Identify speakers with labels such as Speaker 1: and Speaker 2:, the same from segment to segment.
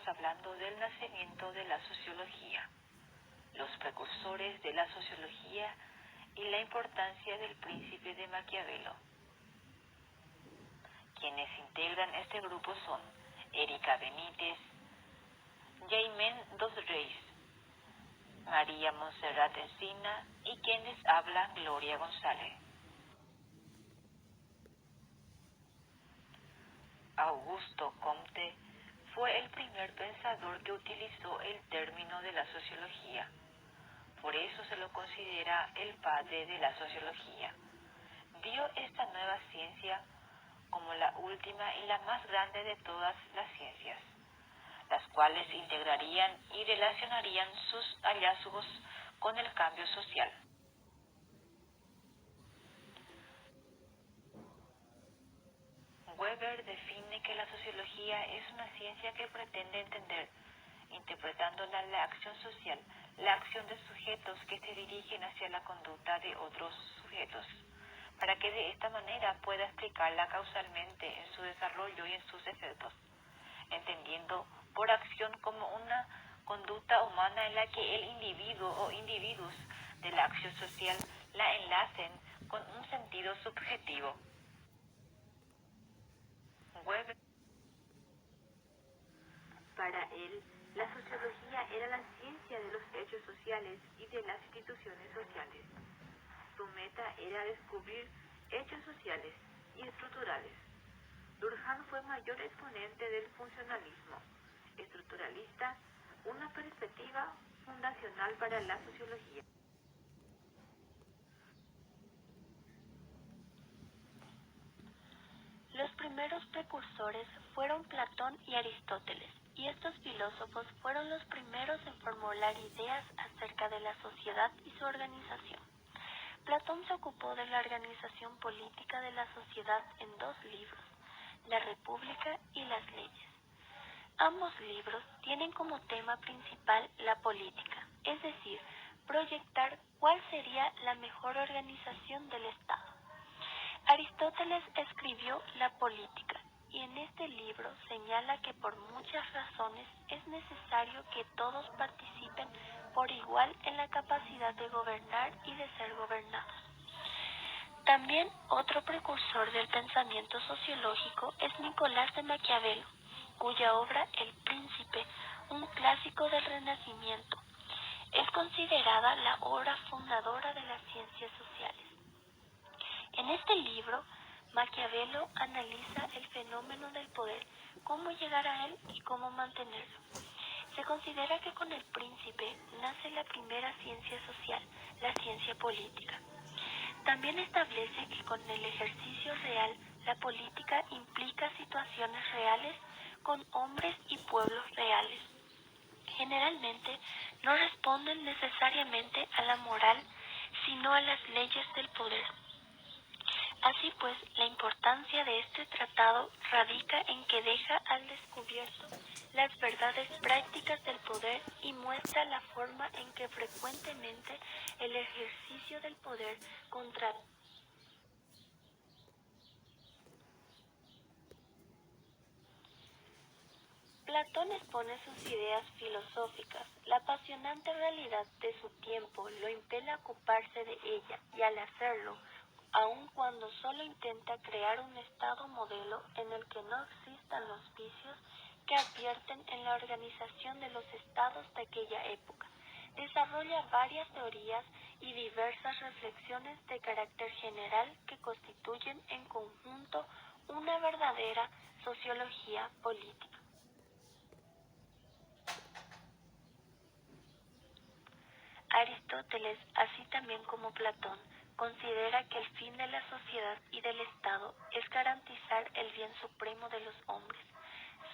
Speaker 1: hablando del nacimiento de la sociología, los precursores de la sociología y la importancia del Príncipe de Maquiavelo. Quienes integran este grupo son Erika Benítez, Jaimen Dos Reis, María Montserrat Encina y quienes hablan Gloria González. Augusto Comte fue el primer pensador que utilizó el término de la sociología. Por eso se lo considera el padre de la sociología. Vio esta nueva ciencia como la última y la más grande de todas las ciencias, las cuales integrarían y relacionarían sus hallazgos con el cambio social. Weber define que la sociología es una ciencia que pretende entender, interpretándola la acción social, la acción de sujetos que se dirigen hacia la conducta de otros sujetos, para que de esta manera pueda explicarla causalmente en su desarrollo y en sus efectos, entendiendo por acción como una conducta humana en la que el individuo o individuos de la acción social la enlacen con un sentido subjetivo. Weber. Para él, la sociología era la ciencia de los hechos sociales y de las instituciones sociales. Su meta era descubrir hechos sociales y estructurales. Durkheim fue mayor exponente del funcionalismo estructuralista, una perspectiva fundacional para la sociología.
Speaker 2: Los primeros precursores fueron Platón y Aristóteles, y estos filósofos fueron los primeros en formular ideas acerca de la sociedad y su organización. Platón se ocupó de la organización política de la sociedad en dos libros, La República y las Leyes. Ambos libros tienen como tema principal la política, es decir, proyectar cuál sería la mejor organización del Estado. Aristóteles escribió La Política y en este libro señala que por muchas razones es necesario que todos participen por igual en la capacidad de gobernar y de ser gobernados. También otro precursor del pensamiento sociológico es Nicolás de Maquiavelo, cuya obra El Príncipe, un clásico del Renacimiento, es considerada la obra fundadora de las ciencias sociales. En este libro, Maquiavelo analiza el fenómeno del poder, cómo llegar a él y cómo mantenerlo. Se considera que con el príncipe nace la primera ciencia social, la ciencia política. También establece que con el ejercicio real, la política implica situaciones reales con hombres y pueblos reales. Generalmente no responden necesariamente a la moral, sino a las leyes del poder. Así pues, la importancia de este tratado radica en que deja al descubierto las verdades prácticas del poder y muestra la forma en que frecuentemente el ejercicio del poder contra Platón expone sus ideas filosóficas. La apasionante realidad de su tiempo lo impele a ocuparse de ella y al hacerlo, aun cuando solo intenta crear un estado modelo en el que no existan los vicios que advierten en la organización de los estados de aquella época. Desarrolla varias teorías y diversas reflexiones de carácter general que constituyen en conjunto una verdadera sociología política. Aristóteles, así también como Platón, considera que el fin de la sociedad y del Estado es garantizar el bien supremo de los hombres,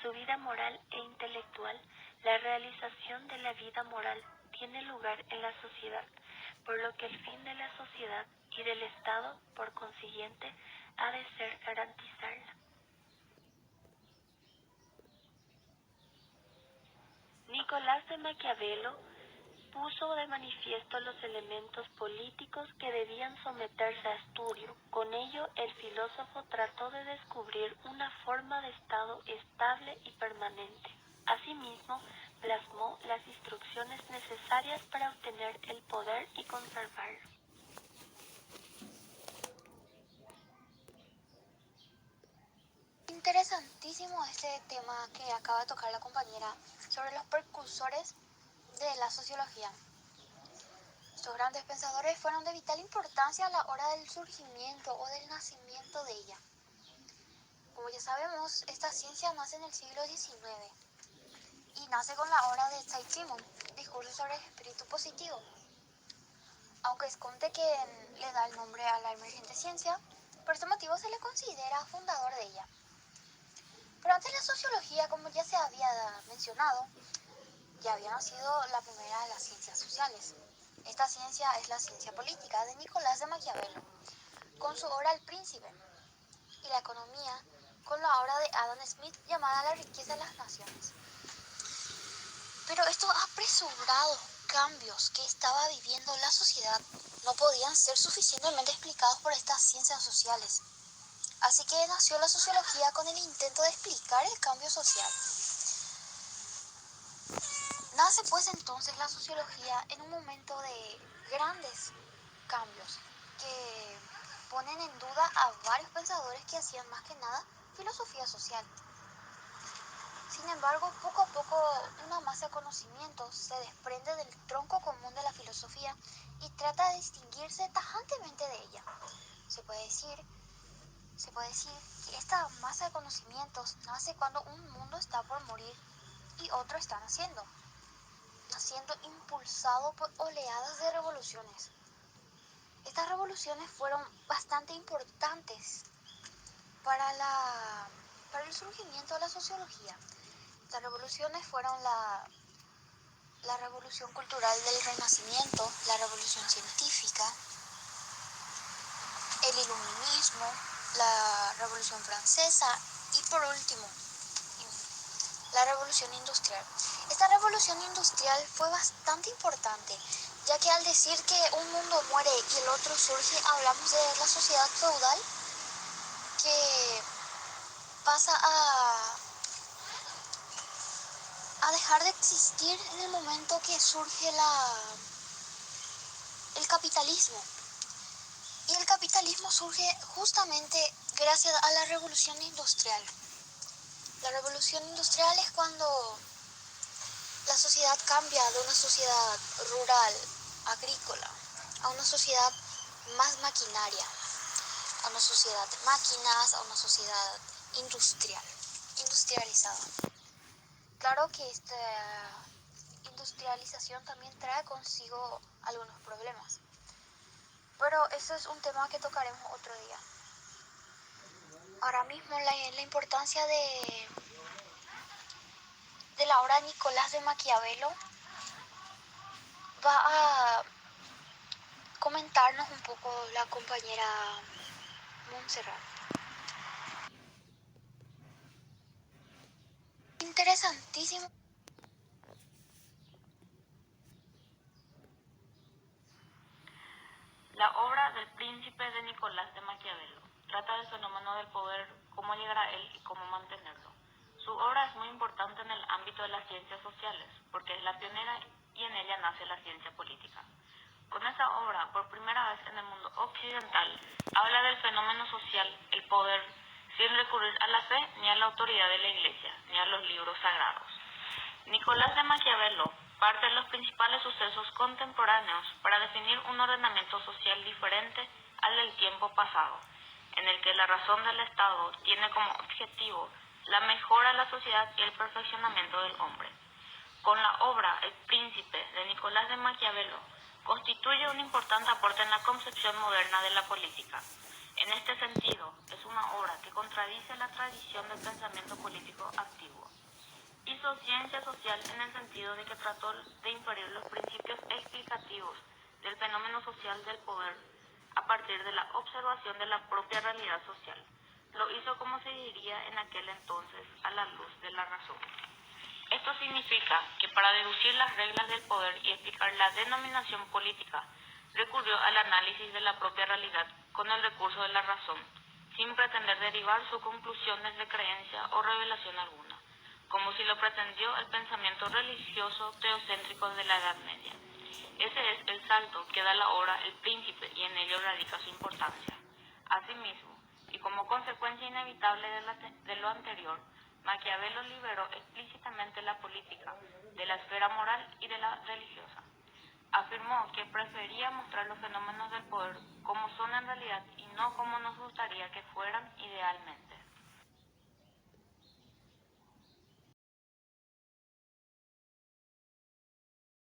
Speaker 2: su vida moral e intelectual. La realización de la vida moral tiene lugar en la sociedad, por lo que el fin de la sociedad y del Estado, por consiguiente, ha de ser garantizarla. Nicolás de Maquiavelo puso de manifiesto los elementos políticos que debían someterse a estudio. Con ello, el filósofo trató de descubrir una forma de Estado estable y permanente. Asimismo, plasmó las instrucciones necesarias para obtener el poder y conservarlo.
Speaker 3: Interesantísimo este tema que acaba de tocar la compañera sobre los precursores de la sociología. Estos grandes pensadores fueron de vital importancia a la hora del surgimiento o del nacimiento de ella. Como ya sabemos, esta ciencia nace en el siglo XIX y nace con la obra de Saint-Simon, Discurso sobre el espíritu positivo. Aunque esconde que le da el nombre a la emergente ciencia, por este motivo se le considera fundador de ella. Pero antes la sociología, como ya se había mencionado, ya había nacido la primera de las ciencias sociales. Esta ciencia es la ciencia política de Nicolás de Maquiavelo, con su obra El Príncipe, y la economía con la obra de Adam Smith llamada La riqueza de las naciones. Pero estos apresurados cambios que estaba viviendo la sociedad no podían ser suficientemente explicados por estas ciencias sociales. Así que nació la sociología con el intento de explicar el cambio social. Nace pues entonces la sociología en un momento de grandes cambios que ponen en duda a varios pensadores que hacían más que nada filosofía social. Sin embargo, poco a poco una masa de conocimientos se desprende del tronco común de la filosofía y trata de distinguirse tajantemente de ella. Se puede decir que esta masa de conocimientos nace cuando un mundo está por morir y otro está naciendo impulsado por oleadas de revoluciones. Estas revoluciones fueron bastante importantes para el surgimiento de la sociología. Estas revoluciones fueron la revolución cultural del Renacimiento, la revolución científica, el iluminismo, la revolución francesa y por último, la revolución industrial. Esta revolución industrial fue bastante importante, ya que al decir que un mundo muere y el otro surge, hablamos de la sociedad feudal que pasa a dejar de existir en el momento que surge el capitalismo. Y el capitalismo surge justamente gracias a la revolución industrial. La revolución industrial es cuando la sociedad cambia de una sociedad rural, agrícola, a una sociedad más maquinaria, a una sociedad de máquinas, a una sociedad industrializada. Claro que esta industrialización también trae consigo algunos problemas, pero eso es un tema que tocaremos otro día. Ahora mismo la importancia de la obra de Nicolás de Maquiavelo va a comentarnos un poco la compañera Montserrat. Interesantísimo.
Speaker 4: La obra del Príncipe de Nicolás de Maquiavelo trata del fenómeno del poder, cómo llegar a él y cómo mantenerlo. Su obra es muy importante en el ámbito de las ciencias sociales, porque es la pionera y en ella nace la ciencia política. Con esta obra, por primera vez en el mundo occidental, habla del fenómeno social, el poder, sin recurrir a la fe ni a la autoridad de la Iglesia, ni a los libros sagrados. Nicolás de Maquiavelo parte de los principales sucesos contemporáneos para definir un ordenamiento social diferente al del tiempo pasado, en el que la razón del Estado tiene como objetivo la mejora de la sociedad y el perfeccionamiento del hombre. Con la obra El Príncipe de Nicolás de Maquiavelo constituye un importante aporte en la concepción moderna de la política. En este sentido, es una obra que contradice la tradición del pensamiento político antiguo. Hizo ciencia social en el sentido de que trató de inferir los principios explicativos del fenómeno social del poder a partir de la observación de la propia realidad social. Lo hizo, como se diría en aquel entonces, a la luz de la razón. Esto significa que para deducir las reglas del poder y explicar la denominación política, recurrió al análisis de la propia realidad con el recurso de la razón, sin pretender derivar su conclusión desde creencia o revelación alguna. como si lo pretendió el pensamiento religioso teocéntrico de la Edad Media. Ese es el salto que da la obra El Príncipe y en ello radica su importancia. Asimismo, y como consecuencia inevitable de lo anterior, Maquiavelo liberó explícitamente la política de la esfera moral y de la religiosa. Afirmó que prefería mostrar los fenómenos del poder como son en realidad y no como nos gustaría que fueran idealmente.